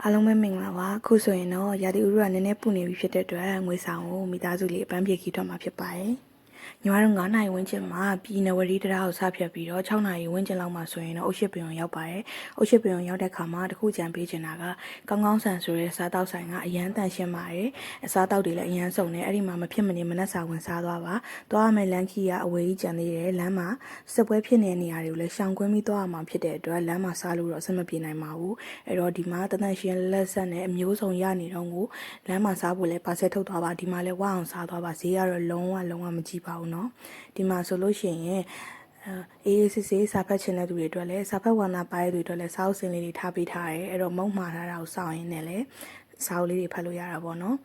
အားလုံးပဲမင်္ဂလာပါခုဆိုရင်တော့ရာသီဥတုကနည်းနည်းပူနေပြီဖြစ်တဲ့အတွက်ငွေဆောင်ကိုမိသားစုလေးအပန်းပြေခီးထွက်မှာဖြစ်ပါတယ်ညီမတို့9 နာရီဝန်းကျင်မှာပြည်နယ်ဝရီတရားကိုစဖြတ်ပြီးတော့6 နာရီဝန်းကျင်လောက်မှာဆိုရင်တော့အုတ်ရှိပင်ရောက်ပါတယ်အုတ်ရှိပင်ရောက်တဲ့ခါမှာတခုကြံပေးချင်တာကကောင်းကောင်းဆန်ဆိုတဲ့စားတောက်ဆိုင်ကအရန်တန်ရှင်းပါတယ်အစားတောက်တွေလည်းအရန်စုံနေအဲ့ဒီမှာမဖြစ်မနေမနှက်စာဝင်စားသွားပါသွားရမယ်လမ်းခီကအဝေးကြီးကြံသေးတယ်လမ်းမှာစစ်ပွဲဖြစ်နေတဲ့နေရာတွေကိုလည်းရှောင်ကွင်းပြီးသွားရမှာဖြစ်တဲ့အတွက်လမ်းမှာစားလို့တော့အဆင်မပြေနိုင်ပါဘူးအဲ့တော့ဒီမှာတန်ရှင်းလက်ဆက်နဲ့အမျိုးစုံရနေတော့ကိုလမ်းမှာစားဖို့လည်းပါဆက်ထုတ်သွားပါဒီမှာလည်းဝအောင်စားသွားပါဈေးကတော့လုံးဝမကြည့်ပါဘူးเนาะဒီမှာဆိုလို့ရှိရင်အေးစစ်စစ်စာဖတ်ချင်တဲ့သူတွေအတွက်လည်းစာဖတ်ဝါနာပါတဲ့သူတွေအတွက်လည်းစာအုပ်စင်လေးတွေထားပေးထားတယ်အဲ့တော့မုံမှားထားတာကိုစောင့်ရင်းနဲ့လည်းစာအုပ်လေးတွေဖတ်လို့ရတာပေါ့နော်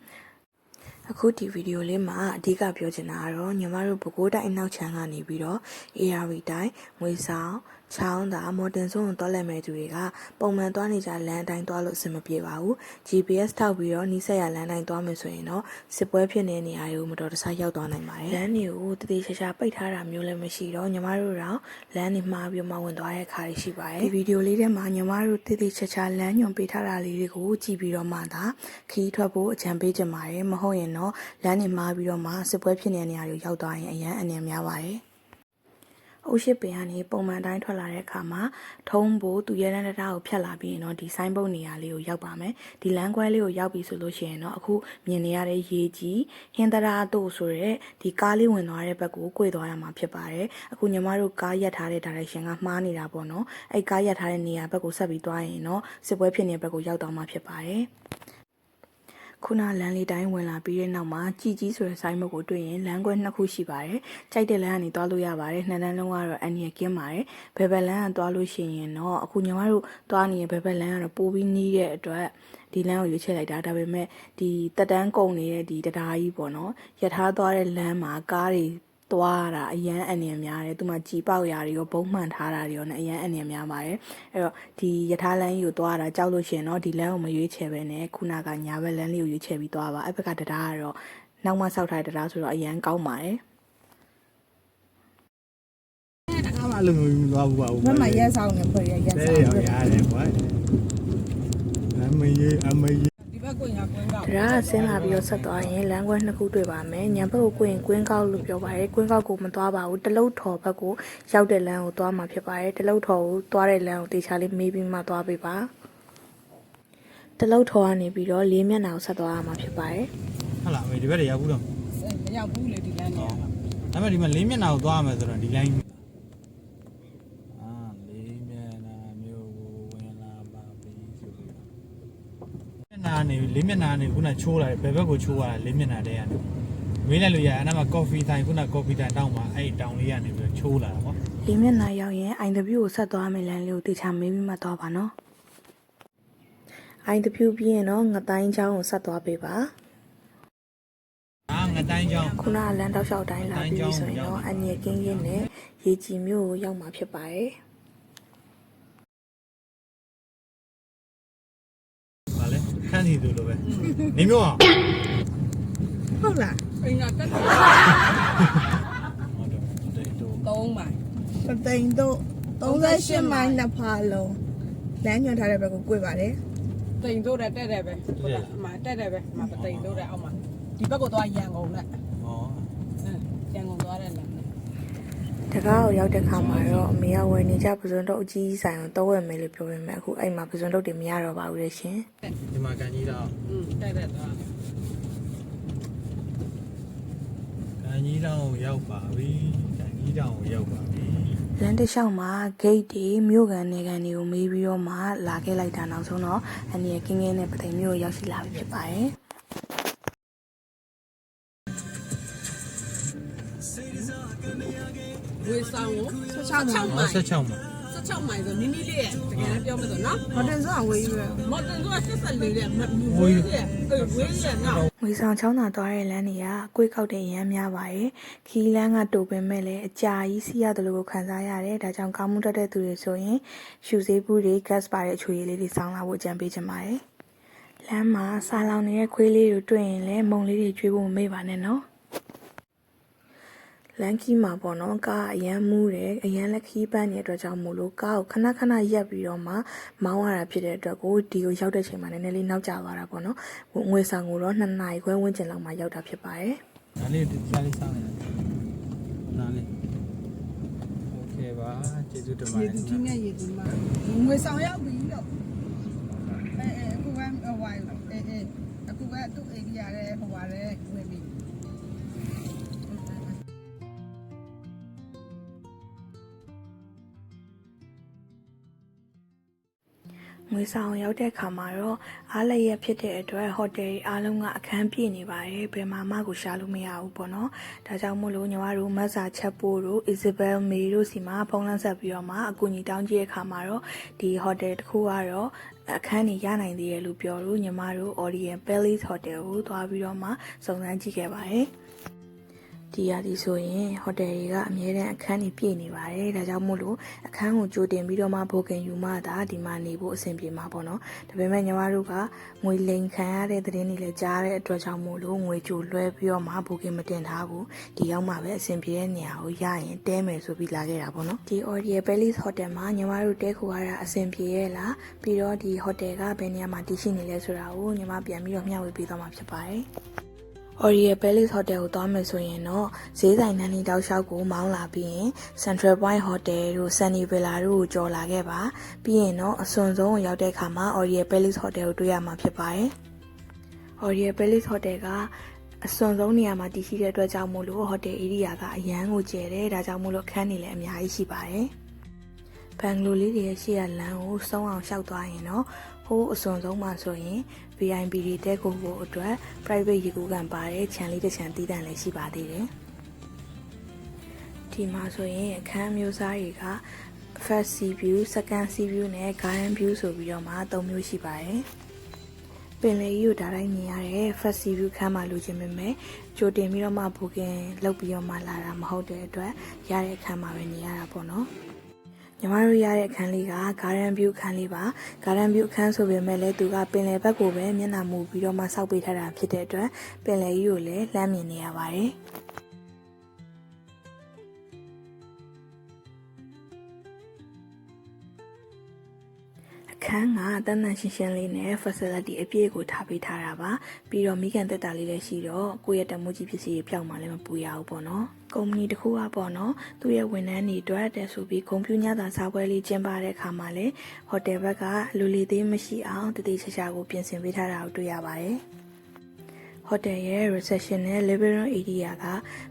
အခုဒီဗီဒီယိုလေးမှာအဓိကပြောချင်တာကတော့ညီမတို့ပဲခူးတိုင်းအနောက်ခြမ်းကနေပြီးတော့ AR တိုင်းငွေဆောင်ချောင်းသာမော်တင်စုံကိုတွားလက်မဲ့သူတွေကပုံမှန်တွားနေကြလမ်းတိုင်းတွားလို့အဆင်မပြေပါဘူး GPS ထောက်ပြီးတော့နီးစပ်ရလမ်းတိုင်းတွားမယ်ဆိုရင်တော့စစ်ပွဲဖြစ်နေတဲ့နေရာတွေကိုမတော်တဆရောက်သွားနိုင်ပါတယ်လမ်းတွေကိုတတိချာချာပိတ်ထားတာမျိုးလည်းမရှိတော့ညီမတို့တော့လမ်းတွေမှားပြီးမှဝင်သွားတဲ့အခါတွေရှိပါတယ်ဒီဗီဒီယိုလေးထဲမှာညီမတို့တတိချာချာလမ်းညွန်ပေးထားတာလေးတွေကိုကြည့်ပြီးတော့မှသာခီးထွက်ဖို့အကြံပေးချင်ပါတယ်မဟုတ်ရင်တော့လမ်းတွေမှားပြီးတော့မှစစ်ပွဲဖြစ်နေတဲ့နေရာတွေရောက်သွားရင်အရန်အနေများပါတယ်အုတ်ရှိပင်ကနေပုံမှန်တိုင်းထွက်လာတဲ့အခါမှာထုံးဖို့သူရဲတန်းတံတားကိုဖြတ်လာပြီးရင်တော့ဒီဆိုင်ဘုတ်နေရာလေးကိုရောက်ပါမယ်ဒီလမ်းခွဲလေးကိုရောက်ပြီဆိုလို့ရှိရင်တော့အခုမြင်နေရတဲ့ရေကြီးဟင်းတရာတို့ဆိုရဲဒီကားလေးဝင်သွားတဲ့ဘက်ကို꿰သွားရမှာဖြစ်ပါတယ်အခုညီမတို့ကားရက်ထားတဲ့ direction ကမှားနေတာပေါ့နော်အဲ့ကားရက်ထားတဲ့နေရာဘက်ကိုဆက်ပြီးသွားရင်တော့စစ်ပွဲဖြစ်နေတဲ့ဘက်ကိုရောက်တော့မှာဖြစ်ပါတယ်ခုနလမ်းလေးတိုင်းဝင်လာပြီးတဲ့နောက်မှာကြည်ကြီးဆိုတဲ့ဆိုင်းဘုတ်ကိုတွေ့ရင်လမ်းကွဲ2ခုရှိပါတယ်။ကြိုက်တဲ့လမ်းကနေသွားလို့ရပါတယ်။နှစ်လမ်းလုံးကတော့အန်ရကင်းပါတယ်။ဘယ်ဘက်လမ်းကသွားလို့ရှိရင်တော့အခုညီမတို့သွားနေတဲ့ဘယ်ဘက်လမ်းကတော့ပိုပြီးနီးတဲ့အတွက်ဒီလမ်းကိုရွေးချယ်လိုက်တာဒါပေမဲ့ဒီတက်တန်းကုန်နေတဲ့ဒီတရားကြီးပေါ့နော်။ရထားသွားတဲ့လမ်းမှာကားတွေသွားတာအရန်အနေများတယ်သူမှကြည်ပေါက်ရာတွေရောဘုံမှန်ထားတာတွေရောနဲ့အရန်အနေများပါတယ်အဲ့တော့ဒီယထာလမ်းကြီးကိုသွားတာကြောက်လို့ရှိရင်တော့ဒီလမ်းကိုမရွေးချယ်ပဲနဲ့ခုနကညာဘက်လမ်းလေးကိုရွေးချယ်ပြီးသွားပါအဲ့ဘက်ကတရားကတော့နောက်မှဆောက်ထားတဲ့တရားဆိုတော့အရန်ကောင်းပါတယ်အားမလို့မသွားဘူးပါဘူးဘယ်မှာရက်ဆောင်နေဖွဲ့ရက်ဆောင်ရတယ်ကွာအမေဒီဘက်ကိုညာကွင်းကောက်တရားဆင်းလာပြီးတော့ဆက်သွားရင်လမ်းကွဲ2ခုတွေ့ပါမယ်ညံဘက်ကိုကွင်းကောက်လို့ပြောပါတယ်ကွင်းကောက်ကိုမသွားပါဘူးတလုတ်ထော်ဘက်ကိုရောက်တဲ့လမ်းကိုသွားမှာဖြစ်ပါတယ်တလုတ်ထော်ကိုသွားတဲ့လမ်းကိုတေချာလေးမေးပြီးမှသွားပေးပါတလုတ်ထော်ကနေပြီးတော့၄မျက်နှာကိုဆက်သွားရမှာဖြစ်ပါတယ်ဟုတ်လားအမေဒီဘက်တွေရောက်ဘူးတော့မရောက်ဘူးလေဒီလမ်းကြီးဒါပေမဲ့ဒီမှာ၄မျက်နှာကိုသွားရမယ်ဆိုတော့ဒီလိုင်း၄မျက်နှာမျိုးကိုဝင်လာပါပြီဆိုပြီးမျက်နှာနေ၄မျက်နှာနေခုနချိုးလာတယ်ဘယ်ဘက်ကိုချိုးရတာ၄မျက်နှာတည်းကနေဝေးလိုက်လို့ရအဲ့မှာကော်ဖီတိုင်းခုနကော်ဖီတိုင်းတောင်းမှာအဲ့တောင်းလေးကနေပြီးချိုးလာတာပေါ့၄မျက်နှာရောက်ရင် IW ကိုဆက်သွားမယ်လမ်းလေးကိုတေချာမေးပြီးမှသွားပါနော် IW ပြီးရင်တော့ငတိုင်းချောင်းကိုဆက်သွားပေးပါငတိုင်းချောင်းခုနကလမ်းတောက်လျှောက်တိုင်းလာပြီးဆိုရင်တော့အငြင်းကင်းကင်းနဲ့ရေကြီးမျိုးကိုရောက်မှာဖြစ်ပါတယ်ဗာလဲခန်းစီသူလိုပဲနေမျိုးအောင်ဟုတ်လားအိမ်ကတက်တယ်ဟုတ်တယ်3မိုင်ပသိမ်တို့38မိုင်နှစ်ဖာလုံးလမ်းညွှန်ထားတဲ့ဘက်ကို꿰ပါတယ်တိမ်တို့တက်တယ်ပဲဟုတ်လားအမတက်တယ်ပဲအမပသိမ်တို့တဲ့အောက်မှာဒီဘက်ကိုသွားရန်ကုန်နဲ့ဩရန်ကုန်သွားတဲ့လမ်းတကားကိုရောက်တဲ့ခါမှာတော့အမေကဝယ်နေကြပစွန်တော့အကြီးဆိုင်ကိုတော့ဝယ်မယ်လို့ပြောပေမဲ့အခုအဲ့မှာပစွန်တော့တွေမရတော့ပါဘူးလေရှင်ဒီမှာကန်ကြီးတော့တက်သွားကန်ကြီးတောင်ရောက်ပါပြီကန်ကြီးတောင်ရောက်ပါပြီလမ်းတစ်လျှောက်မှာဂိတ်တွေမြို့ကန်နေကန်တွေကိုမေးပြီးတော့မှလာခဲ့လိုက်တာနောက်ဆုံးတော့အန်ဒီရဲ့ကင်းကင်းနဲ့ပသိမ်မြို့ကိုရောက်ရှိလာပြီဖြစ်ပါတယ်ဝေဆောင်ကို16မိုင်16မိုင်16မိုင်ဆိုနီးနီးလေးရဲ့တကယ်လည်းပြောမယ်ဆိုနော်မော်တင်ဆိုတာဝေးကြီးပဲမော်တင်ဆိုတာ14တဲ့ဝေးကြီးဝေးကြီးနော်ငွေဆောင်ချောင်းသာသွားတဲ့လမ်းတွေက꿰ခောက်တဲ့ရမ်းများပါတယ်ခီးလမ်းကတူပင်မဲ့လည်းအကြာကြီးစီးရတယ်လို့ခံစားရတယ်ဒါကြောင့်ကောင်းမှုတတ်တဲ့သူတွေဆိုရင်ရှူစေးဘူးတွေ gas ပါတဲ့အချွေလေးတွေစောင်းလာဖို့အကြံပေးချင်ပါတယ်လမ်းမှာစာလောင်နေတဲ့ခွေးလေးတွေတွေ့ရင်လည်းမုံလေးတွေကျွေးဖို့မမေ့ပါနဲ့နော် လန်ကီမှာပေါ့နော်ကားအရန်မူးတယ်အရန်လက်ခီးပန်းနေတဲ့အတွက်ကြောင့်မို့လို့ကားကိုခဏရက်ပြီးတော့မှမောင်းရတာဖြစ်တဲ့အတွက်ကိုဒီကိုရောက်တဲ့ချိန်မှာနည်းနည်းလေးနောက်ကျသွားတာပေါ့နော်ငွေဆောင်ကိုတော့2 နာရီခွဲဝန်းကျင်လောက်မှရောက်တာဖြစ်ပါတယ် ဒါလေးဒီစားလေးစားနေတာနားလေးโอเคပါကျေးဇူးတင်ပါတ ရေ ယ် တူကြီးနဲ့ရေတူမငွေဆောင်ရောက်ပြီလို့အခုကဟိုဝိုင်းအခုကသူ့အိမ်ကြီးရတယ်ဟိုပါလေဝင်ပြီ ငွေဆောင်ရောက်တဲ့ခါမှာတော့အားလျက်ဖြစ်တဲ့အတွက်ဟိုတယ်အားလုံးကအခန်းပြည့်နေပါတယ်ဘယ်မှာမှကိုရှာလို့မရဘူးပေါ့နော်ဒါကြောင့်မို့လို့ညီမတို့မတ်စာချက်ပို့တို့ Isabel May တို့စီမှာဖုန်းလမ်းဆက်ပြီးတော့မှအကူအညီတောင်းကြည့်တဲ့ခါမှာတော့ဒီဟိုတယ်တစ်ခုကတော့အခန်းကြီးရနိုင်သေးတယ်လို့ပြောလို့ညီမတို့ Orient Palace Hotel ကိုသွားပြီးတော့မှစုံစမ်းကြည့်ခဲ့ပါတယ်ဒီရသည်ဆိုရင်ဟိုတယ်တွေကအများတန်းအခန်းကြီးပြည့်နေပါတယ်ဒါကြောင့်မို့လို့အခန်းကိုကြိုတင်ပြီးတော့မှဘိုကင်ယူမှသာဒီမှာနေဖို့အဆင်ပြေမှာပေါ့နော်ဒါပေမဲ့ညီမတို့ကငွေလိမ်ခံရတဲ့သတင်းတွေလည်းကြားတဲ့အတွက်ကြောင့်မို့လို့ငွေကြိုလွှဲပြီးတော့မှဘိုကင်မတင်ထားဘူးဒီရောက်မှပဲအဆင်ပြေတဲ့နေရာကိုရရင်တဲမယ်ဆိုပြီးလာခဲ့တာပေါ့နော်ဒီ Orient Palace Hotel မှာညီမတို့တဲခိုရတာအဆင်ပြေရဲ့လားပြီးတော့ဒီ hotel ကဘယ်နေရာမှာတည်ရှိနေလဲဆိုတာကိုညီမပြန်ပြီးတော့မျှဝေပေးသွားမှာဖြစ်ပါတယ်Orient Palace Hotel ကိုသွားမယ်ဆိုရင်တော့ဈေးဆိုင်နန်းလေးတောက်လျှောက်ကိုမောင်းလာပြီးရင် Central Point Hotel တို့ Sunny Villa တို့ကိုကြော်လာခဲ့ပါပြီးရင်တော့အစွန်ဆုံးကိုရောက်တဲ့အခါမှာ Orient Palace Hotel ကိုတွေ့ရမှာဖြစ်ပါတယ် Orient Palace Hotel ကအစွန်ဆုံးနေရာမှာတည်ရှိတဲ့အတွက်ကြောင့်မို့လို့ Hotel Area ကအရန်ကိုကျယ်တယ်ဒါကြောင့်မို့လို့ခန်းနေလည်းအများကြီးရှိပါတယ်ဘန်ဂလိုလေးတွေရဲ့ရှေ့ရလမ်းကိုစုံအောင်လျှောက်သွားရင်တော့ဟိုးအစွန်ဆုံးမှာဆိုရင် VIP တွေတဲခိုဖို့အတွက် private ရေကူးကန်ပါတယ်ခြံလေးတစ်ခြံတီးတန့်လည်းရှိပါသေးတယ်ဒီမှာဆိုရင်အခန်းမျိုးစားတွေက first sea view second sea view နဲ့ garden view ဆိုပြီးတော့မှ၃မျိုးရှိပါတယ်ပင်လယ်ကြီးကိုဒါတိုင်းမြင်ရတဲ့ first sea view ခန်းမှာလိုချင်ပေမဲ့ကြိုတင်ပြီးတော့မှ booking လုပ်ပြီးတော့မှလာတာမဟုတ်တဲ့အတွက်ရတဲ့အခန်းမှာပဲနေရတာပေါ့နော်ညီမတို့ရတဲ့အခန်းလေးက Garden View အခန်းလေးပါ Garden View အခန်းဆိုပေမဲ့လည်းသူကပင်လယ်ဘက်ကိုပဲမျက်နှာမူပြီးတော့မှစောက်ပေးထားတာဖြစ်တဲ့အတွက်ပင်လယ်ကြီးကိုလည်းလှမ်းမြင်နေရပါတယ်အခန်းကတန်းတန်းရှင်းရှင်းလေးနဲ့ facility အပြည့်ကိုထားပေးထားတာပါပြီးတော့မိခင်သက်တာလေးလည်းရှိတော့ကိုယ့်ရဲ့တမိုးကြီးပစ္စည်းတွေပြောင်းမှလည်းမပူရဘူးပေါ့နော်ကုမ္ပဏီတစ်ခုကပေါ့နော်သူ့ရဲ့ဝန်ထမ်းတွေအတွက်တက်ဆိုပြီးဂုဏ်ပြုညတာစားပွဲလေးကျင်းပတဲ့အခါမှာလည်းဟိုတယ်ဘက်ကလူလီသေးမရှိအောင်တတိချာချာကိုပြင်ဆင်ပေးထားတာကိုတွေ့ရပါတယ်ဟိုတယ်ရဲ့ reception နဲ့ living room area က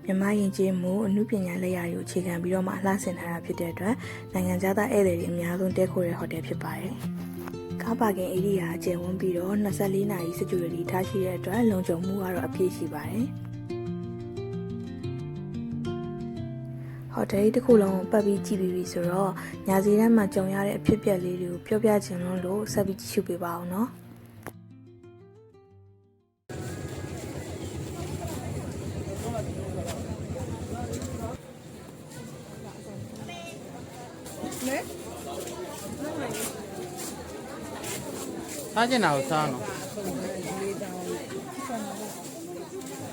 မြန်မာယဉ်ကျေးမှုအမှုပညာလက်ရာတွေကိုအခြေခံပြီးတော့မှအလှဆင်ထားတာဖြစ်တဲ့အတွက်နိုင်ငံခြားသားဧည့်သည်တွေအများဆုံးတဲခိုတဲ့ဟိုတယ်ဖြစ်ပါတယ်ကားပါကင် area အကျယ်ဝန်းပြီးတော့24နာရီ security ထားရှိတဲ့အတွက်လုံခြုံမှုကတော့အပြည့်ရှိပါတယ်ဟိုတယ်တစ်ခုလုံးကိုပတ်ပြီးကြည့်ပြီးပြီဆိုတော့ညာစီတန်းမှာကြုံရတဲ့အဖြစ်အပျက်လေးတွေကိုပြောပြချင်လို့ဆက်ပြီးကြည့်ရှုပေးပါအောင်နော်စားကျင်တာကိုစားနော်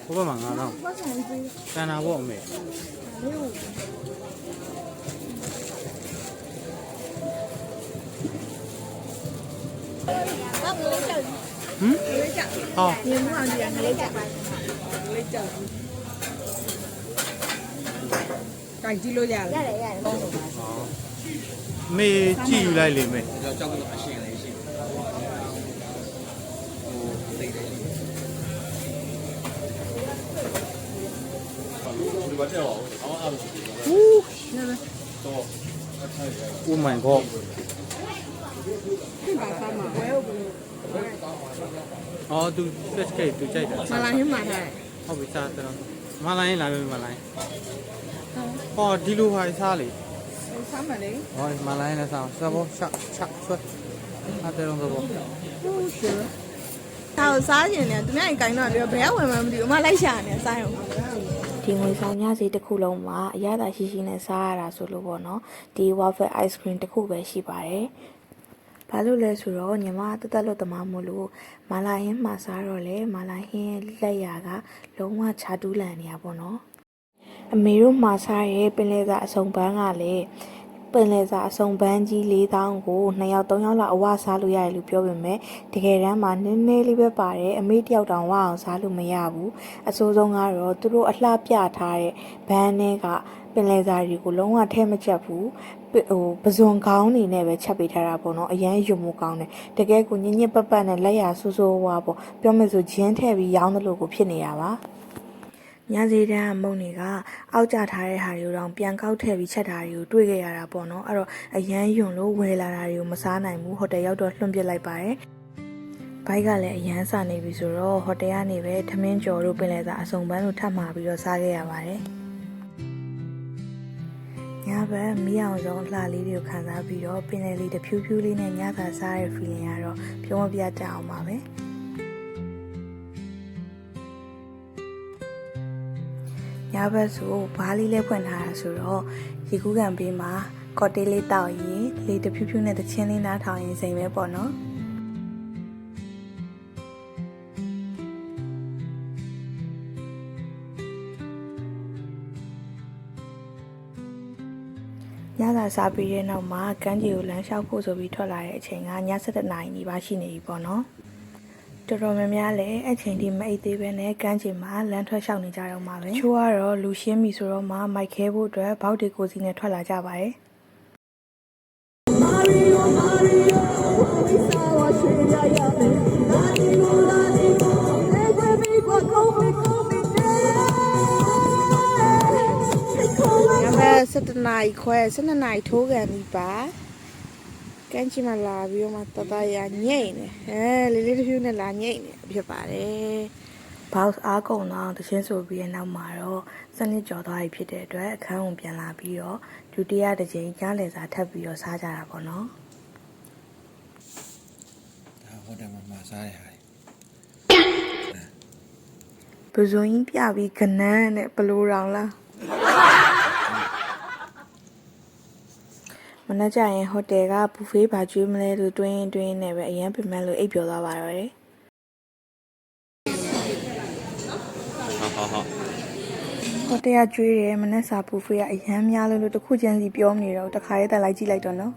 ဘုဘမှာငါတော့တန်တာပေါ့အမေဟမ်ဟော ရေမအောင်ကြည့်ရငလေးကြောက်လေးကြောက်ကြိုက်ကြည့်လို့ရတယ်မေကြည့်ယူလိုက်လေမေကြောက်ကတော့အရှင်လေးရှိဟိုသိတယ်ဒီဘာကြောက်အောင်အားလို့ဟူးတော့ Oh my god ဒီပါသားမှာဝဲဟုတ်ဘူး อ๋อသူ fish cake သူကြိုက်တယ် မလာရင်မှာထားတယ် ဟုတ်ပြီစားတယ်မလိုင်းလာပြီမလိုင်းဟောဒီလိုဟာစားလေ စားမယ်လေ ဟောမလိုင်းလည်းစားစားဖို့ချက်ဆွတ်အားတယ်တော့ဘော ဟုတ်ရှင်ဒါကိုစားရင်လည်းသူများရင်ကင်တော့တယ်ဘယ်ကဝင်မှမသိဘူးအမလိုက်ရှာနေစားရုံ ဒီငွေဆောင်ညစီတစ်ခုလုံးမှာအရသာရှိရှိနဲ့စားရတာဆိုလို့ပေါ့နော်ဒီ waffle ice cream တစ်ခုပဲရှိပါတယ်ဘာလို့လဲဆိုတော့ညီမတက်တက်လို့တမမို့လို့မာလာဟင်းမှာစားတော့လေမာလာဟင်းရဲ့လက်ရာကလုံးဝခြားတူးလန်နေရပေါ့နော် အမေတို့မှာစားရဲ့ပင်လယ်စာအစုံပန်းကလည်းပင်လယ်စာအစုံပန်းကြီး4000ကို2ယောက်3ယောက်လောက်အဝစားလို့ရတယ်လို့ပြောပေမဲ့တကယ်တမ်းမှာနည်းနည်းလေးပဲပါတယ်အမေတယောက်တောင်ဝအောင်စားလို့မရဘူးအစိုးဆုံးကတော့သူတို့အလှပြထားတဲ့ဘန်းနဲ့ကပင်လယ်စာတွေကိုလုံးဝထဲမချက်ဘူးပဇွန်ကောင်းနေနဲ့ပဲချက်ပေးထားတာပေါ့နော်အရန်ယုံမှုကောင်းတယ်တကယ်ကိုညင်ညစ်ပတ်ပတ်နဲ့လက်ရဆိုးဆိုးဝါပေါ့ပြောမယ်ဆိုဂျင်းထည့်ပြီးရောင်းတယ်လို့ကိုဖြစ်နေတာပါညစီတန်းကမုံတွေကအောက်ကျထားတဲ့ဟာတွေကိုတော့ပြန်ကောက်ထည့်ပြီးချက်တာတွေကိုတွေ့ခဲ့ရတာပေါ့နော်အဲ့တော့အရန်ယွန်လို့ဝယ်လာတာတွေကိုမစားနိုင်ဘူးဟိုတယ်ရောက်တော့လွှင့်ပစ်လိုက်ပါတယ်ဘိုက်ကလည်းအရန်စနေပြီဆိုတော့ဟိုတယ်ကနေပဲထမင်းကြော်တို့ပင်လယ်စာအစုံပန်းတို့ထပ်မှာပြီးတော့စားခဲ့ရပါတယ်ညဘက်မီးအောင်ဆုံးအလှလေးတွေကိုခံစားပြီးတော့ပင်လယ်လေးတစ်ဖြူးဖြူးလေးနဲ့ညစာစားတဲ့ feeling ကတော့ပြောမပြကြအောင်ပါပဲညဘက်ဆိုဘားလေးလေးဖွင့်ထားတာဆိုတော့ရေကူးကန်ပေးမှာကော်တေးလေးတောက်ရင်လေတဖြူးဖြူးနဲ့တချင်းလေးနားထောင်ရင်စိမ်ပဲပေါ့နော်ညစာစားပြီးတဲ့နောက်မှာကမ်းခြေကိုလမ်းလျှောက်ဖို့ဆိုပြီးထွက်လာတဲ့အချိန်ကည7:00 နာရီနီးပါးရှိနေပြီပေါ့နော်တော်တော်များများလည်းအချိန်ဒီမအိတ်သေးပဲနဲ့ကမ်းခြေမှာလမ်းထွက်လျှောက်နေကြတော့မှာပဲချိုးကတော့လူရှင်းပြီဆိုတော့မှမိုက်ခဲဖို့အတွက်ဘောက်တွေကိုစီနဲ့ထွက်လာကြပါတယ်7 နာရီခွဲ12နာရီထိုးကန်ပြီပါကမ်းခြေမှာလာပြီးတော့မှတတရညိတ်နေလေးလေးတစ်ဖြူနဲ့လာညိတ်နေဖြစ်ပါတယ်ဘောက်အားကုန်တော့တချင်းဆိုပြီးတဲ့နောက်မှာတော့စနစ်ကြော်သွားပြီဖြစ်တဲ့အတွက်အခန်းဝင်ပြန်လာပြီးတော့ဒုတိယတစ်ချိန်ကြားလည်စာထပ်ပြီးတော့စားကြတာပေါ့နော်ဒါဟိုတယ်မှာစားရဟာပဇွန်ကြီးပြပြီးကနန်းနဲ့ဘလိုတောင်လားမနေ့ကျရင်ဟိုတယ်ကဘူဖေးဘာကျွေးမလဲလို့တွင်းနဲ့ပဲအရန်ပြင်မဲ့လို့အိပ်ပျော်သွားပါတော့တယ်ဟိုတယ်ကကျွေးတယ်မနေ့စာဘူဖေးကအရန်များလို့တစ်ခုချင်းစီပြောနေတော့တခါရေးတက်လိုက်ကြည့်လိုက်တော့နော်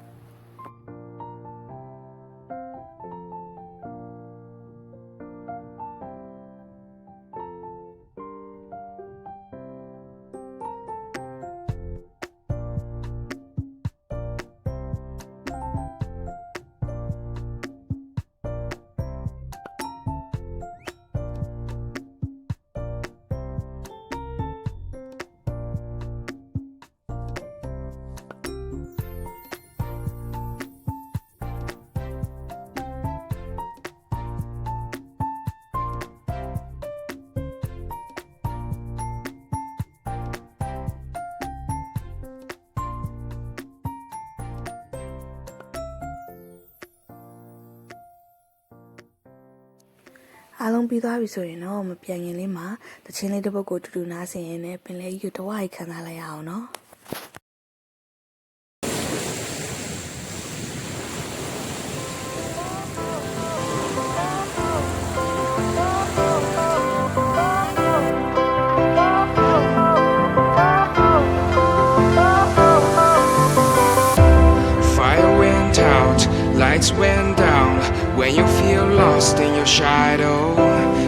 အားလုံးပြီးသွားပြီဆိုရင်တော့မပြန်ခင်လေးမှာတချင်းလေးတစ်ပုဒ်ကိုတူတူနားဆင်ရင်းနဲ့ပင်လယ်ကြီးကိုတဝိုက်ခံစားလိုက်ရအောင်နော် Fire went out, lights went down. When you feel lost in your shadow,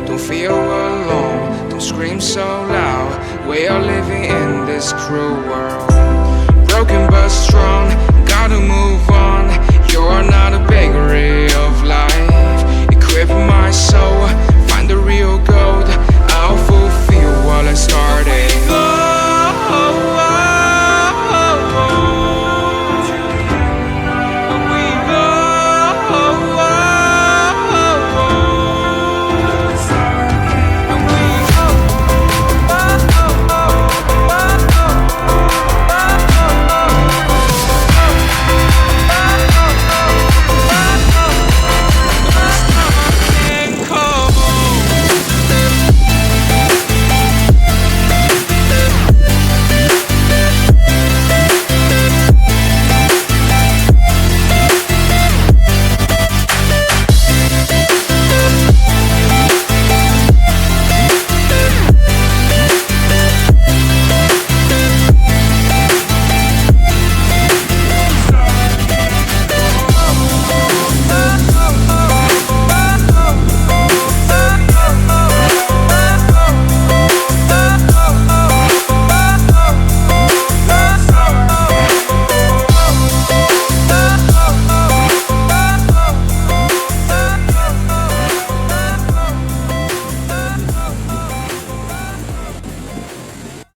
don't feel alone, don't scream so loud. We are living in this cruel world.